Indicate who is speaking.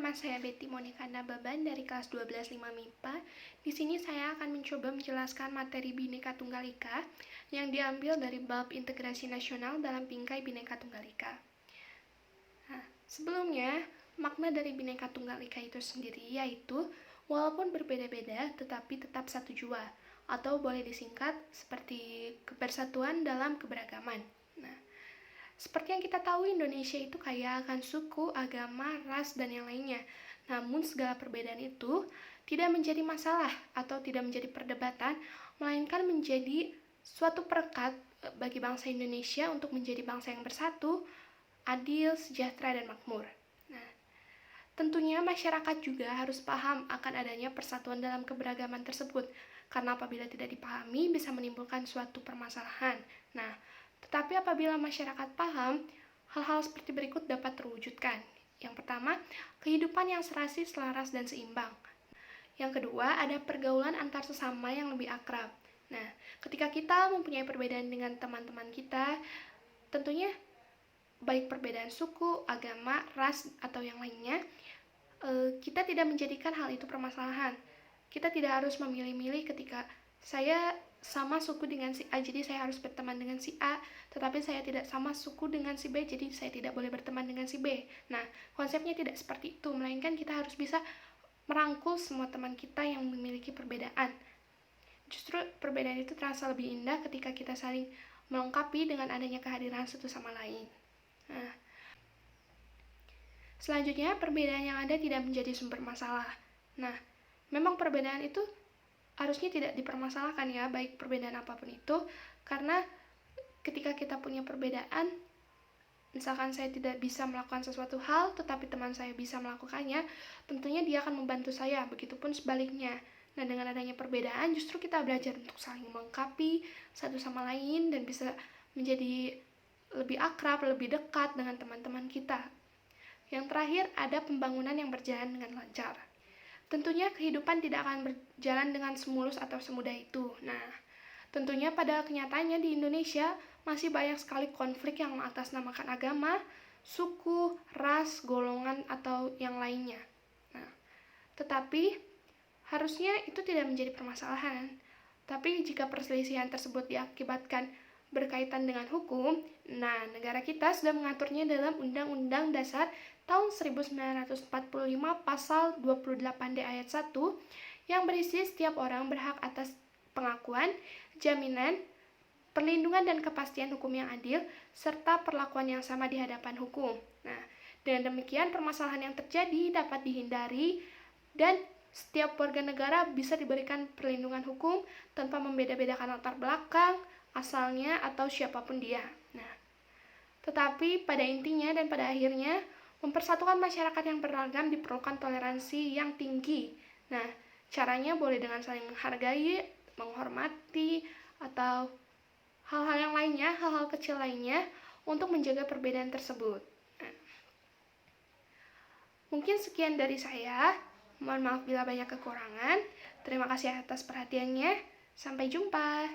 Speaker 1: nama saya Betty Monika Nababan dari kelas 12 5 MIPA. Di sini saya akan mencoba menjelaskan materi Bhinneka Tunggal Ika yang diambil dari bab integrasi nasional dalam bingkai Bhinneka Tunggal Ika. Nah, sebelumnya, makna dari Bhinneka Tunggal Ika itu sendiri yaitu walaupun berbeda-beda tetapi tetap satu jua, atau boleh disingkat seperti kebersatuan dalam keberagaman. Nah, seperti yang kita tahu, Indonesia itu kaya akan suku, agama, ras, dan yang lainnya. Namun segala perbedaan itu tidak menjadi masalah atau tidak menjadi perdebatan, melainkan menjadi suatu perekat bagi bangsa Indonesia untuk menjadi bangsa yang bersatu, adil, sejahtera, dan makmur. Nah, tentunya masyarakat juga harus paham akan adanya persatuan dalam keberagaman tersebut, karena apabila tidak dipahami bisa menimbulkan suatu permasalahan. Nah, tetapi apabila masyarakat paham, hal-hal seperti berikut dapat terwujudkan. Yang pertama, kehidupan yang serasi, selaras, dan seimbang. Yang kedua, ada pergaulan antar sesama yang lebih akrab. Nah, ketika kita mempunyai perbedaan dengan teman-teman kita, tentunya baik perbedaan suku, agama, ras, atau yang lainnya, kita tidak menjadikan hal itu permasalahan. Kita tidak harus memilih-milih ketika saya sama suku dengan si A, jadi saya harus berteman dengan si A, tetapi saya tidak sama suku dengan si B, jadi saya tidak boleh berteman dengan si B. Nah, konsepnya tidak seperti itu, melainkan kita harus bisa merangkul semua teman kita yang memiliki perbedaan. Justru perbedaan itu terasa lebih indah ketika kita saling melengkapi dengan adanya kehadiran satu sama lain. Nah, selanjutnya, perbedaan yang ada tidak menjadi sumber masalah. Nah, memang perbedaan itu harusnya tidak dipermasalahkan ya, baik perbedaan apapun itu, karena ketika kita punya perbedaan, misalkan saya tidak bisa melakukan sesuatu hal, tetapi teman saya bisa melakukannya, tentunya dia akan membantu saya, begitupun sebaliknya. Nah, dengan adanya perbedaan, justru kita belajar untuk saling melengkapi satu sama lain, dan bisa menjadi lebih akrab, lebih dekat dengan teman-teman kita. Yang terakhir, ada pembangunan yang berjalan dengan lancar. Tentunya kehidupan tidak akan berjalan dengan semulus atau semudah itu. Nah, tentunya pada kenyataannya di Indonesia masih banyak sekali konflik yang mengatasnamakan agama, suku, ras, golongan, atau yang lainnya. Nah, tetapi harusnya itu tidak menjadi permasalahan. Tapi jika perselisihan tersebut diakibatkan berkaitan dengan hukum, nah negara kita sudah mengaturnya dalam Undang-Undang Dasar tahun 1945 pasal 28D ayat 1 yang berisi setiap orang berhak atas pengakuan, jaminan, perlindungan dan kepastian hukum yang adil, serta perlakuan yang sama di hadapan hukum. Nah, dengan demikian permasalahan yang terjadi dapat dihindari dan setiap warga negara bisa diberikan perlindungan hukum tanpa membeda-bedakan latar belakang, asalnya, atau siapapun dia. Nah, tetapi pada intinya dan pada akhirnya, mempersatukan masyarakat yang beragam diperlukan toleransi yang tinggi. Nah, caranya boleh dengan saling menghargai, menghormati, atau hal-hal yang lainnya, hal-hal kecil lainnya, untuk menjaga perbedaan tersebut. Nah, mungkin sekian dari saya. Mohon maaf bila banyak kekurangan. Terima kasih atas perhatiannya. Sampai jumpa.